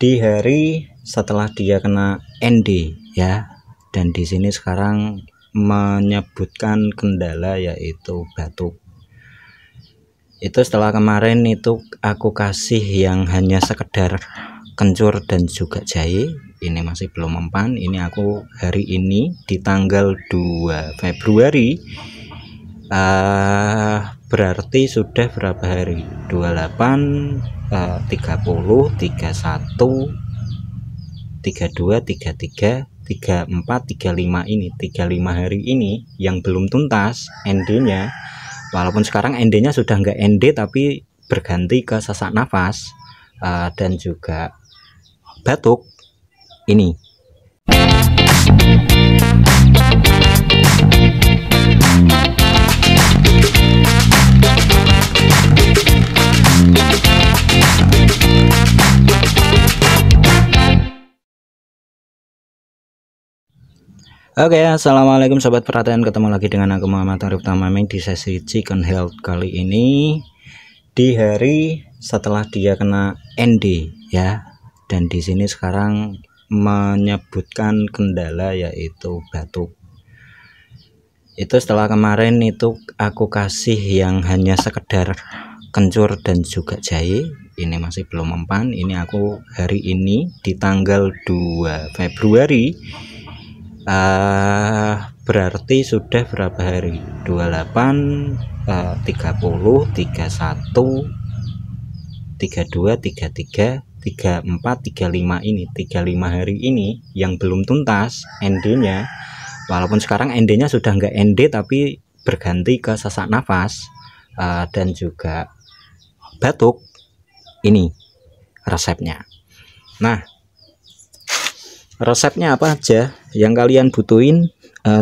di hari setelah dia kena ND ya, dan di sini sekarang menyebutkan kendala yaitu batuk. Itu setelah kemarin itu aku kasih yang hanya sekedar kencur dan juga jahe, ini masih belum mempan. Ini aku hari ini di tanggal 2 Februari, berarti sudah berapa hari? 28, 30, 31, 32, 33, 34, 35 ini 35 hari ini yang belum tuntas ND-nya. Walaupun sekarang ND-nya sudah enggak ND tapi berganti ke sesak nafas dan juga batuk ini. Oke, assalamualaikum sobat perhatian, ketemu lagi dengan aku Muhammad Arif Tamaming di sesi Chicken Health kali ini di hari setelah dia kena ND ya, dan di sini sekarang menyebutkan kendala yaitu batuk. Itu setelah kemarin itu aku kasih yang hanya sekedar kencur dan juga jahe, ini masih belum mempan. Ini aku hari ini di tanggal 2 Februari, berarti sudah berapa hari? 28, 30, 31, 32, 33, 34, 35 ini 35 hari ini yang belum tuntas ND-nya. Walaupun sekarang ND-nya sudah enggak ND tapi berganti ke sesak nafas dan juga batuk. Ini resepnya. Nah, resepnya apa aja yang kalian butuhin?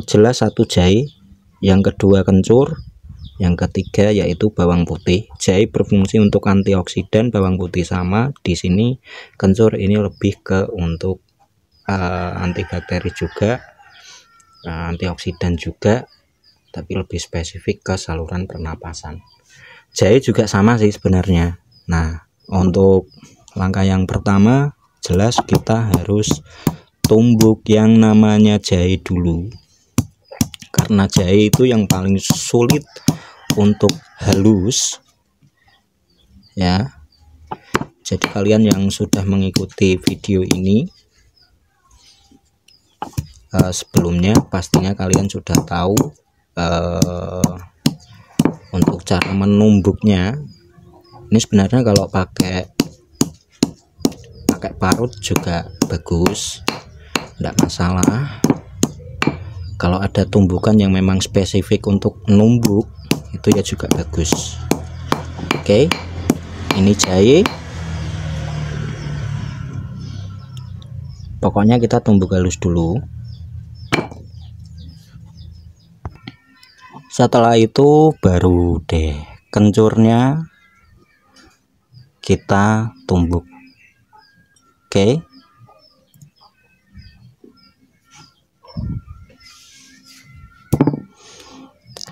Jelas satu jahe, yang kedua kencur, yang ketiga yaitu bawang putih. Jahe berfungsi untuk antioksidan, bawang putih sama. Di sini kencur ini lebih ke untuk antibakteri juga, antioksidan juga, tapi lebih spesifik ke saluran pernapasan. Jahe juga sama sih sebenarnya. Nah, untuk langkah yang pertama jelas kita harus tumbuk yang namanya jahe dulu, karena jahe itu yang paling sulit untuk halus ya. Jadi kalian yang sudah mengikuti video ini sebelumnya pastinya kalian sudah tahu untuk cara menumbuknya. Ini sebenarnya kalau pakai parut juga bagus, tidak masalah. Kalau ada tumbukan yang memang spesifik untuk numbuk itu ya juga bagus. Oke, ini jahe, pokoknya kita tumbuk halus dulu. Setelah itu baru deh kencurnya kita tumbuk. Oke.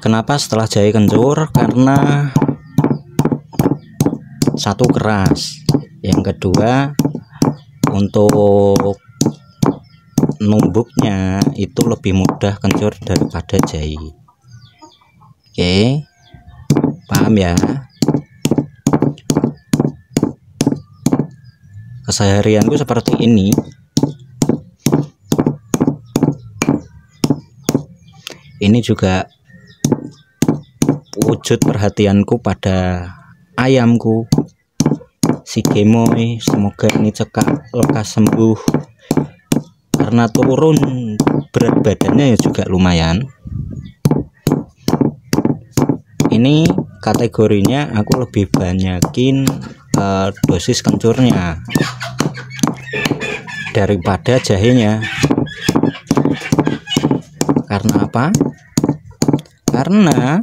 Kenapa setelah jahe kencur? Karena satu keras, yang kedua untuk numbuknya itu lebih mudah kencur daripada jahe. Oke, paham ya? Keseharianku seperti ini. Ini juga wujud perhatianku pada ayamku, si gemoy. Semoga ini lekas sembuh, karena turun berat badannya ya juga lumayan. Ini kategorinya aku lebih banyakin dosis kencurnya daripada jahenya. Karena apa? Karena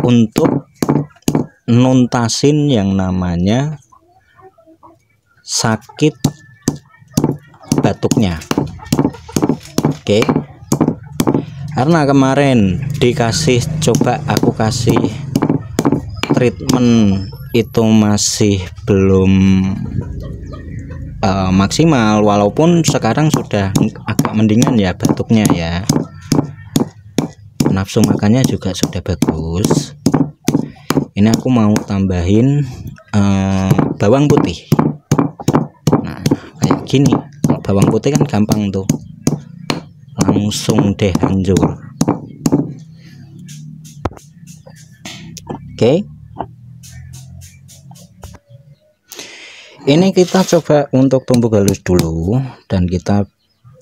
untuk nuntasin yang namanya sakit batuknya. Oke. Karena kemarin aku kasih treatment itu masih belum maksimal, walaupun sekarang sudah agak mendingan ya batuknya ya, nafsu makannya juga sudah bagus. Ini aku mau tambahin bawang putih. Nah kayak gini, bawang putih kan gampang tuh, langsung deh hancur. Oke, ini kita coba untuk tumbuk halus dulu, dan kita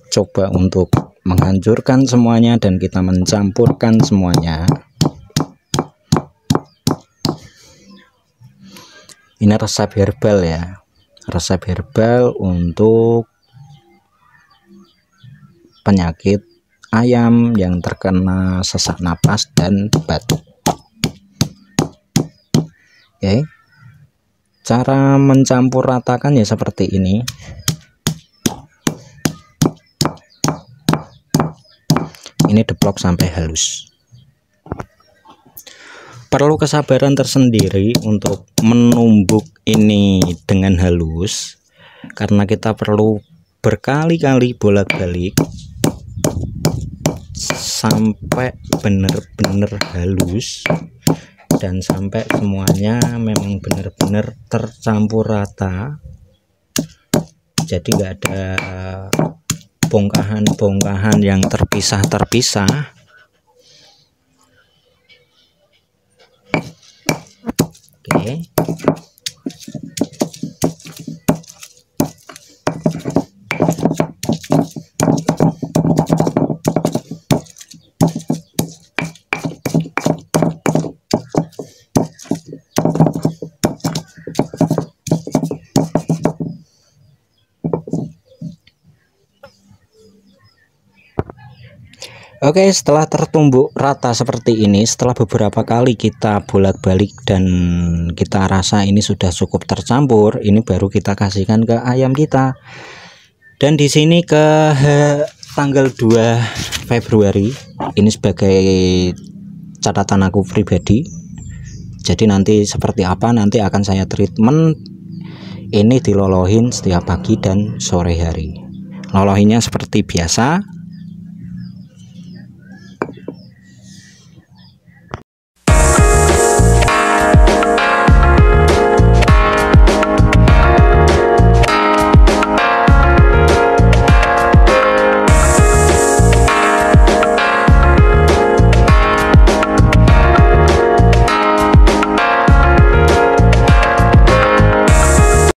coba untuk menghancurkan semuanya dan kita mencampurkan semuanya. Ini resep herbal ya, resep herbal untuk penyakit ayam yang terkena sesak napas dan batuk. Oke, cara mencampur ratakan ya seperti ini. Ini deplok sampai halus. Perlu kesabaran tersendiri untuk menumbuk ini dengan halus, karena kita perlu berkali-kali bolak-balik sampai benar-benar halus dan sampai semuanya memang benar-benar tercampur rata, jadi nggak ada bongkahan-bongkahan yang terpisah-terpisah. Oke, Oke, setelah tertumbuk rata seperti ini, setelah beberapa kali kita bolak-balik dan kita rasa ini sudah cukup tercampur, ini baru kita kasihkan ke ayam kita. Dan di sini ke tanggal 2 Februari, ini sebagai catatan aku pribadi. Jadi nanti seperti apa nanti akan saya treatment. Ini dilolohin setiap pagi dan sore hari. Lolohinnya seperti biasa,